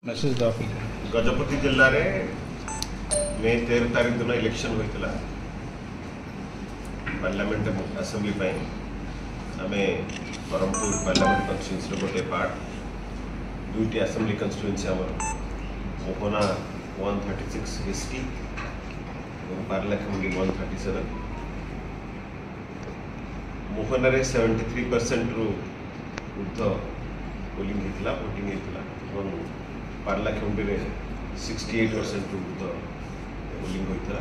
message दाखिल गजपति जिले में मे 13 तारीख दिन इलेक्शन होता पार्लियामेंट असेंबली आम ब्रह्मपुर पार्लियामेंट कन्स्टिट्यूएंसी गोटे पार्ट दुईटी असेंबली कन्स्टिट्यूएंसी आम मोहना 136 एसटी और पारलाखेमुंडी 137 मोहन 73% रु ऊर्ध पोलिंग होता भोटिंग होता पारलाखेमुंडी 68% रु ऊर्ध पोलिंग होता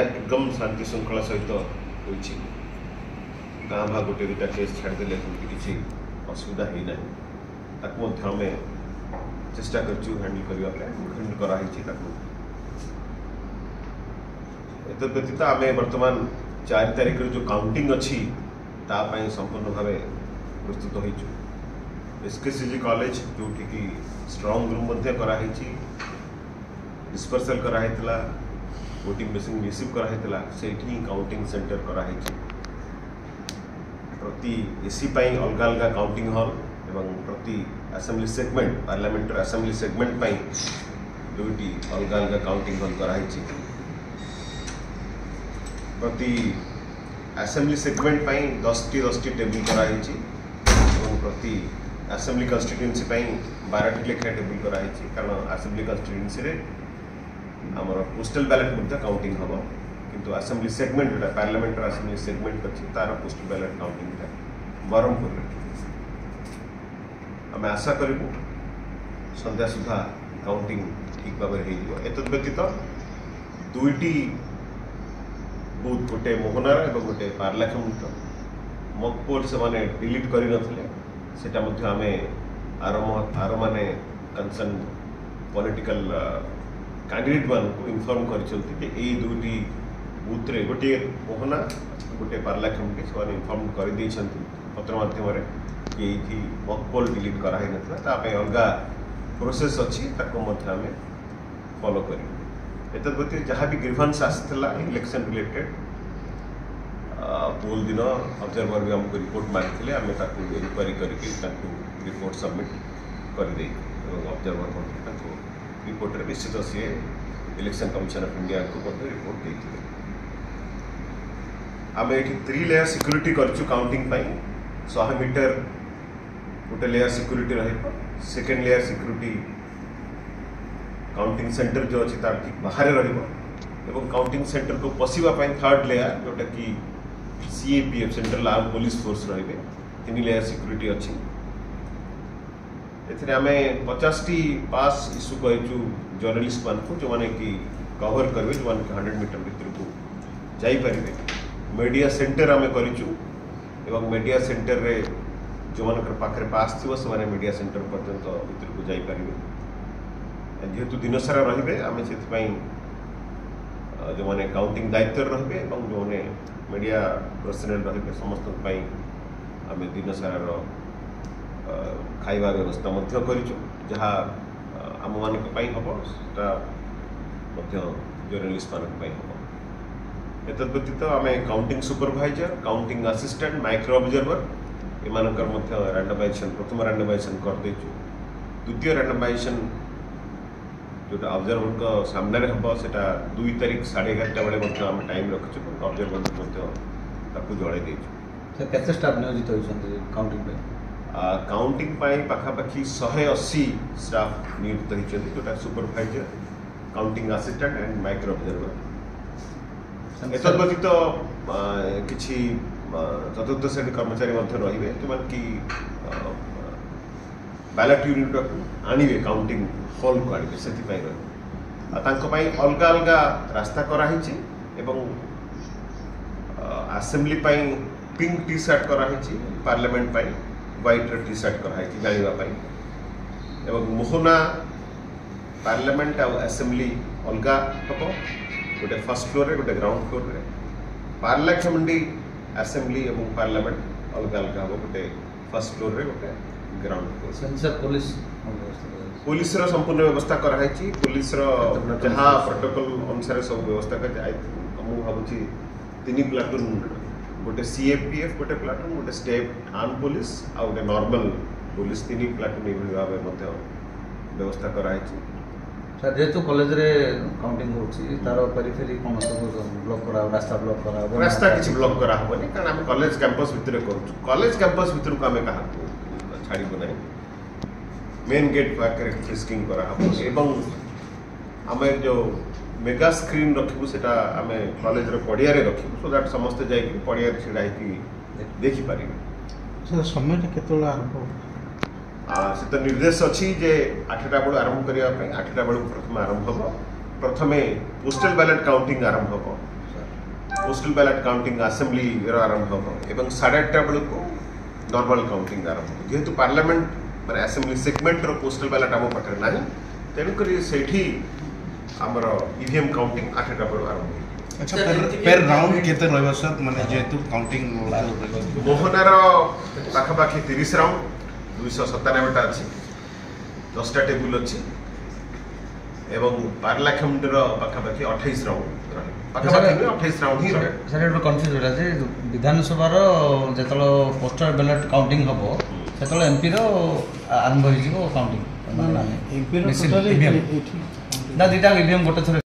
एकदम शांति श्रृंखला सहित होती गाँ भा गोटे दुटा केस छाड़देले किसी असुविधा होना आम चेष्टा कर हैंडल करने कराई व्यतीत आम बर्तमान 4 तारीख जो काउंटिंग अच्छी तापाई संपूर्ण भाव प्रस्तुत हो एसकेसीजी कॉलेज जो कि स्ट्रॉन्ग रूम कराई डिस्पर्सल कराइला वोटिंग मशीन रिसीव कराइला से काउंटिंग सेंटर कराई प्रति एसी अलग अलग काउंटिंग हॉल एवं प्रति assembly segment parliament assembly segment दुईटी अलग अलग काउंटिंग हॉल कराई प्रति असेंबली सेगमेंट 10 टेबल कराई प्रति असेंबली कन्स्टिट्यूएंसी 12 लेखाएं टेबल कराई कारण असेंबली कन्स्टिट्यूएंसी आमर पोस्टल बैलेट काउंटिंग हम किंतु असेंबली सेगमेंट जो पार्लियामेंट असेंबली सेगमेंट अच्छी तार पोस्टल बैलेट काउंटिंग ब्रह्मपुर आम आशा करूँ संध्या सुधा काउंटिंग ठीक भाव व्यतीत दुईटी बूथ गोटे मोहनार और गोटे पारलाखेमुंडी मक पोल से डिलीट कर आर माने कंसर्न पॉलिटिकल कैंडिडेट मान को इनफॉर्म कर दुईटी बूथ रे गोटे मोहना गोटे पारलाखेमुंडी से इनफॉर्म कर पत्र माध्यम कि ये मक पोल डिलीट कराई ना अलग प्रोसेस अच्छी आम फॉलो कर व्यतीत जहाँ भी ग्रीवेंस आसाला इलेक्शन रिलेटेड पोल दिन ऑब्जर्वर भी आमको रिपोर्ट मांगते आम इनक्वारी करके रिपोर्ट सबमिट करदे ऑब्जर्वर रिपोर्ट रे निश्चित सी इलेक्शन कमिशन ऑफ इंडिया को रिपोर्ट देते आम ये 3 लेयर सिक्यूरीटी करछु काउंटिंग 100 मीटर गोटे layer security second layer security counting centre जो अच्छी तार ठीक बाहर एवं काउंटिंग सेंटर को पशिवाई 3rd लेयर जोटा कि CAPF central arm police force रे 3 लेयर सिक्यूरीटी अच्छी आम 50टी पास इश्यू करूँ जर्नलिस्ट मान को जो मैंने कि कवर करेंगे जो 100 मीटर भीतर को जापर मीडिया सेंटर आम करूँ मीडिया सेंटर रे जो मान पाखे पास थी से मीडिया सेंटर पर्यंत भीतर को जापर जेहेतु दिन सारा रे आम से जो मैंने काउंटिंग दायित्व रे जो मैंने मीडिया पर्सनल रे समस्त आम दिन सारा खाଇବା व्यवस्था जहाँ आम मान हम जर्नलिस्ट मान हम एत व्यतीत आम counting supervisor counting assistant micro observer एमानकर रैंडमाइजेशन प्रथम रैंडमाइजेशन करदे द्वितीय रैंडमाइजेशन जो ऑब्जर्वर सामने हम से 2 तारीख 11:30 बेले आम टाइम रखु ऑब्जर्वर जड़े कैसे स्टाफ नियोजित होती काउंटिंग काउंटिंग पाखापाखि 180 स्टाफ नियोजित होती जोटा supervisor counting assistant and micro observer एत व्यतीत किसी चतुर्थ श्रेणी कर्मचारी रे जो कि बैलेट यूनिट आणवे काउंटिंग हॉल को आणवे से अलग अलग रास्ता कराई असेंबली पिंक टी शर्ट कराई पार्लियामेंट व्हाइट टी शर्ट कराई जानापी एवं मोहना पार्लियामेंट आ असेंबली अलग हम गोटे फर्स्ट फ्लोर रे गोटे ग्राउंड फ्लोर रे पारलाखेमुंडी असेंबली और पार्लियामेंट अलग अलग हम गोटे फर्स्ट फ्लोर रे गोटे ग्राउंड फ्लोर पुलिस संपूर्ण व्यवस्था कराई पुलिस जहाँ प्रोटोकॉल अनुसार सब व्यवस्था कर भावी 3 प्लाटून गोटे CAPF गोटे प्लाटून गोटे स्टेट आर्म पुलिस आ गोटे नॉर्मल पुलिस 3 प्लाटून ये भाव व्यवस्था कराई सर जेहेतु कॉलेज रे काउंटिंग होची तार पेरिफेरी कोन सब ब्लॉक करा रास्ता ब्लॉक करा रास्ता किसी ब्लॉक करा हबनी कारण हम कॉलेज कैंपस भितर करू कॉलेज कैंपस भितर को हमें कहा छाड़ीबो नहीं मेन गेट पाकर फ्रिस्किंग करा हबो एवं हमें जो मेगा स्क्रीन रखिबु सेटा हमें कॉलेज रे पडिया रे रखिबु सो दैट समस्त जाई कि पडिया रे छिड़ाई कि देखि पारिबे सर समय केतला आरंभ से तो निर्देश अच्छी जे 8टा बेलू आरंभ करने 8टा बेलू प्रथम आरंभ हम प्रथमे पोस्टल बैलेट काउंटिंग आरंभ हम पोस्टल बैलेट काउंटिंग असेंबली आरंभ हम एवं 8:30 बेलू को नॉर्मल काउंटिंग आरंभ हम जेहेतु पार्लियामेंट माने असेंबली सेगमेंट रो पोस्टल बैलेट आम पाखे ना तेणुक से आमर ईवीएम काउंटिंग 8टा बेलू आरंभ अच्छा पेर राउंड केते रहबा सर माने जेहेतु काउंटिंग मोहनार पाखापाखि 30 राउंड 297टा अच्छी 10टा टेबुल अच्छी एवं पार्लाखेमुंडर पाखापाखि 28 राउंड पाखापाखि 28 राउंड ही सर एटा कंफ्यूज होला जे विधानसभा रो जेतलो पोस्टल बैलेट काउंटिंग हबो सेतलो एमपी रो आरंभ हो जिवो काउंटिंग एमपी रो टोटली ना दीटा ईवीएम गोटे थरे